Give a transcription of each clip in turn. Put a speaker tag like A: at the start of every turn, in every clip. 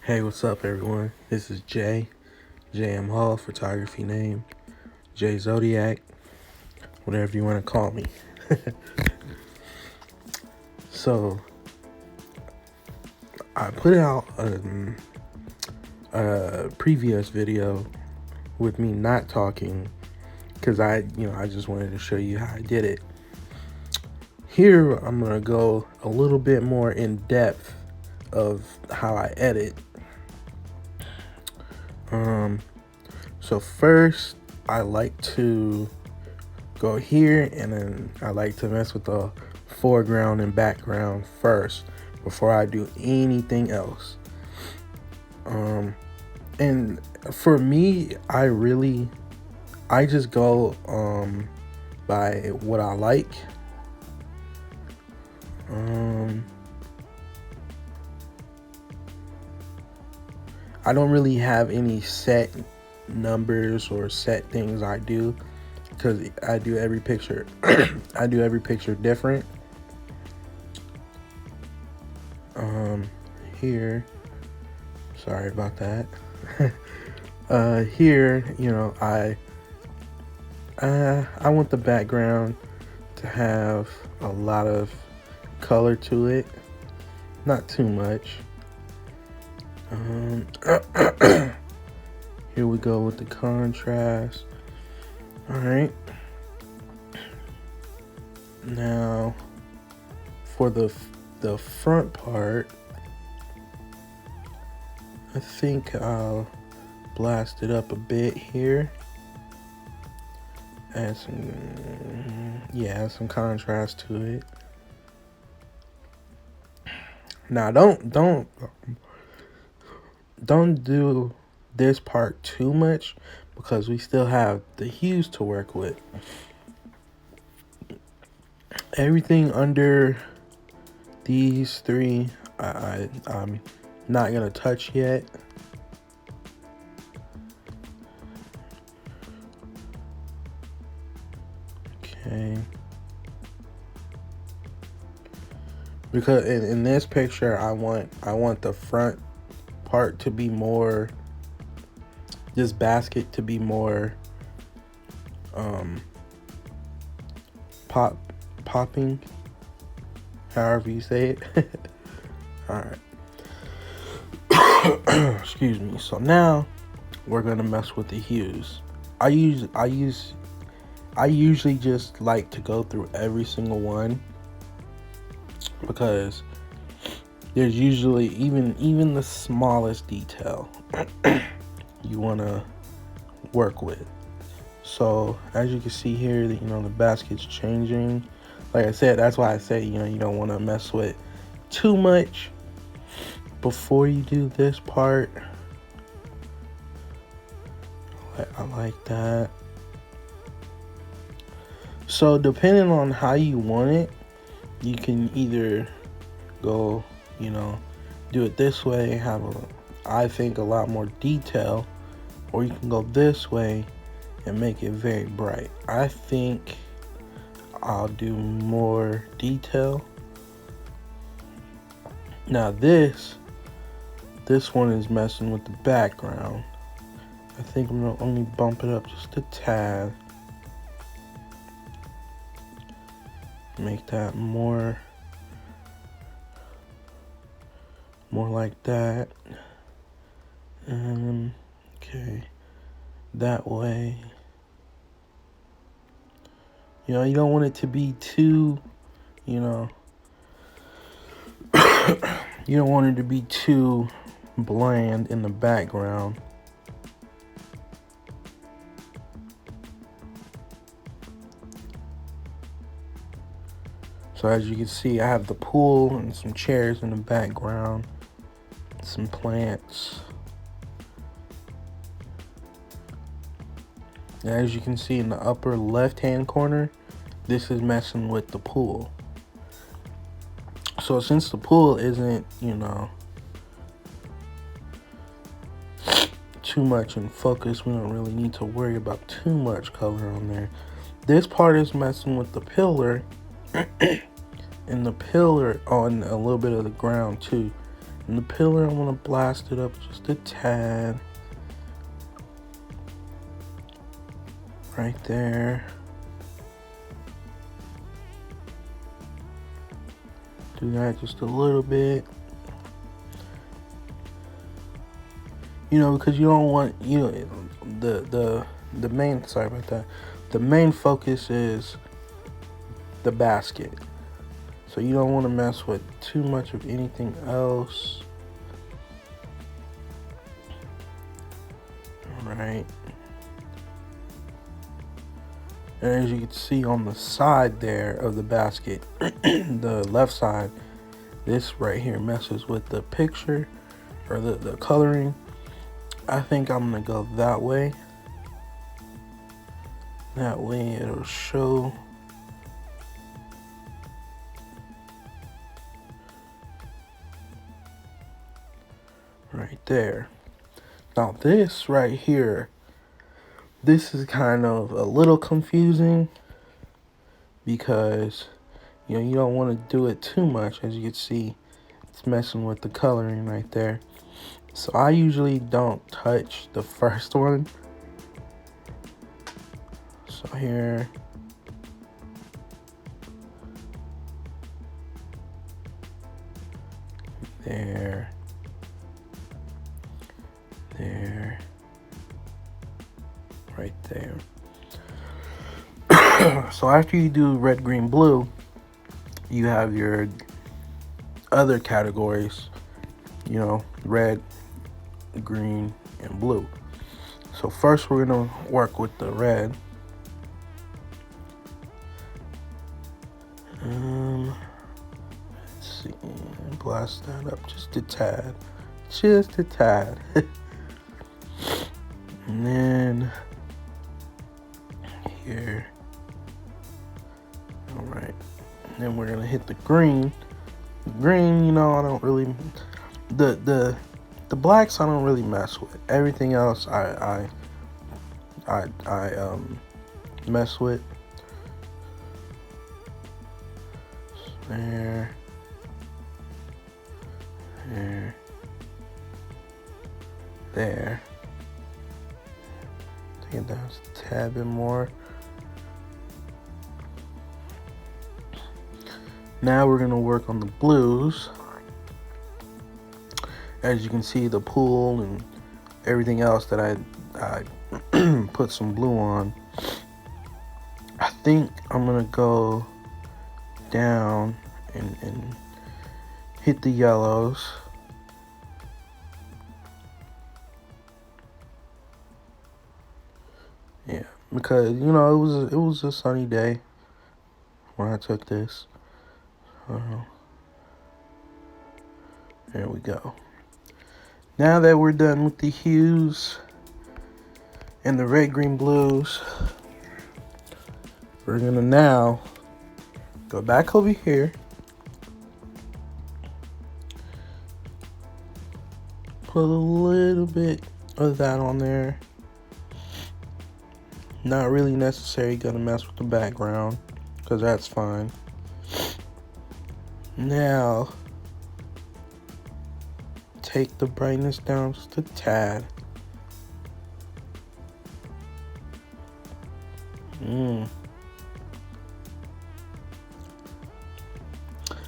A: Hey, what's up, everyone? This is J.M. Hall, photography name, J Zodiac, whatever you want to call me. So, I put out a previous video with me not talking because I just wanted to show you how I did it. Here, I'm going to go a little bit more in depth of how I edit. So first, I like to go here, and then I like to mess with the foreground and background first before I do anything else. And for me, I just go by what I like. I don't really have any set numbers or set things I do, because I do every picture I do every picture different. Here, sorry about that. Here, I want the background to have a lot of color to it, not too much. Here we go with the contrast. All right. Now, for the front part, I think I'll blast it up a bit here. Add some contrast to it. Now, don't do this part too much, because we still have the hues to work with. Everything under these three, I'm not gonna touch yet. Okay. Because in this picture, I want the front part to be more, this basket to be more popping, however you say it. All right. Excuse me. So now we're gonna mess with the hues. I usually just like to go through every single one, because there's usually even the smallest detail you want to work with. So as you can see here, the basket's changing. Like I said, that's why I say you don't want to mess with too much before you do this part. I like that. So depending on how you want it, you can either go, do it this way, have I think a lot more detail, or you can go this way and make it very bright. I think I'll do more detail. Now this one is messing with the background. I think I'm gonna only bump it up just a tad. Make that more like that. Okay, that way. You don't want it to be too, you don't want it to be too bland in the background. So as you can see, I have the pool and some chairs in the background, some plants. And as you can see in the upper left-hand corner, this is messing with the pool. So since the pool isn't, too much in focus, we don't really need to worry about too much color on there. This part is messing with the pillar and the pillar on a little bit of the ground too. And the pillar, I'm gonna blast it up just a tad. Right there. Do that just a little bit. You know, because you don't want, you know, the main, sorry about that. The main focus is the basket. So you don't want to mess with too much of anything else. All right. And as you can see on the side there of the basket, the left side, this right here messes with the picture or the coloring. I think I'm gonna go that way. That way it'll show. Right there. Now this right here, this is kind of a little confusing because, you know, you don't want to do it too much. As you can see, it's messing with the coloring right there. So I usually don't touch the first one. So here. There. There. Right there. So after you do red, green, blue, you have your other categories, you know, red, green, and blue. So first we're gonna work with the red. Let's see, blast that up just a tad. Just a tad. And then here. Alright. And then we're gonna hit the green. The green, you know, I don't really the blacks I don't really mess with. Everything else I mess with. There. There. There. Take it down just a tad bit more. Now we're gonna work on the blues. As you can see, the pool and everything else that I put some blue on. I think I'm gonna go down and hit the yellows. Yeah, because you know it was a sunny day when I took this. There we go. Now that we're done with the hues and the red, green, blues, we're gonna now go back over here, put a little bit of that on there. Not really necessary, gonna mess with the background because that's fine. Now take the brightness down just a tad.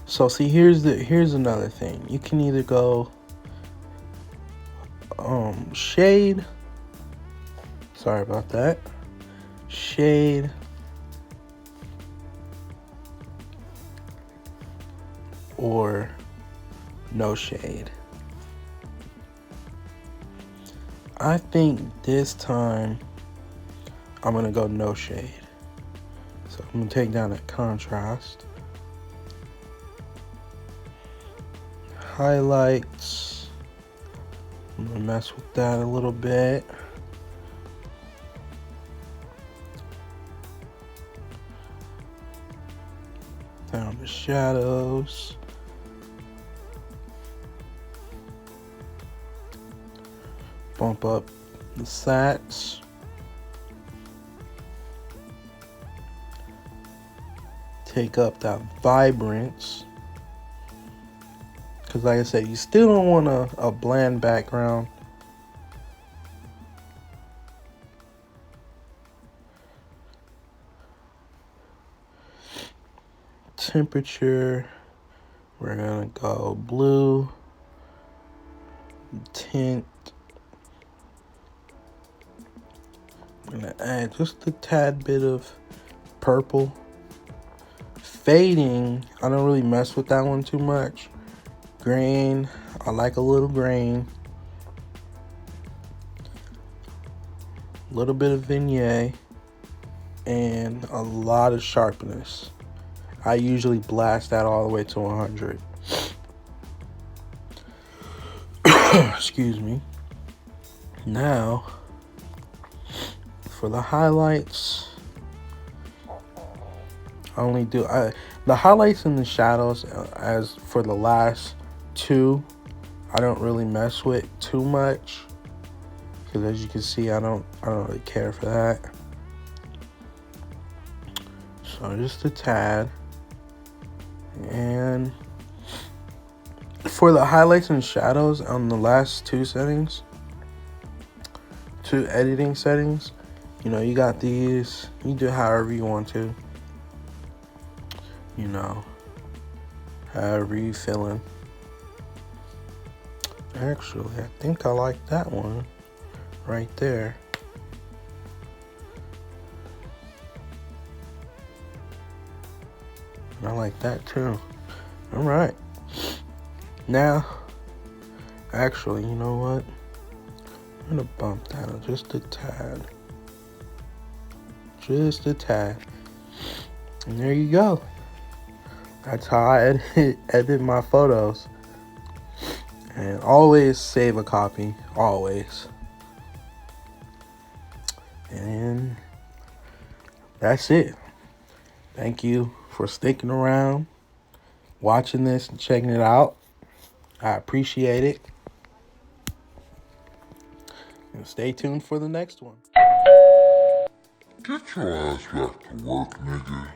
A: So see, here's another thing. You can either go shade. Sorry about that. Shade or no shade. I think this time I'm gonna go no shade. So I'm gonna take down that contrast. Highlights. I'm gonna mess with that a little bit. Down the shadows. Bump up the sats. Take up that vibrance. Because like I said, you still don't want a bland background. Temperature, we're gonna go blue. Tint, I'm gonna add just a tad bit of purple. Fading, I don't really mess with that one too much. Grain, I like a little grain. A little bit of vignette and a lot of sharpness. I usually blast that all the way to 100. Excuse me. Now, for the highlights, I only do the highlights and the shadows. As for the last two, I don't really mess with too much, because as you can see, I don't really care for that. So just a tad. And for the highlights and shadows on the last two editing settings, you know, you got these. You do however you want to. You know, however you feeling. Actually, I think I like that one right there. I like that too. All right. Now, actually, you know what? I'm gonna bump that just a tad. Just a tad. And there you go. That's how I edit my photos. And always save a copy. Always. And that's it. Thank you for sticking around, watching this and checking it out. I appreciate it. And stay tuned for the next one.
B: Get your ass back to work, nigga.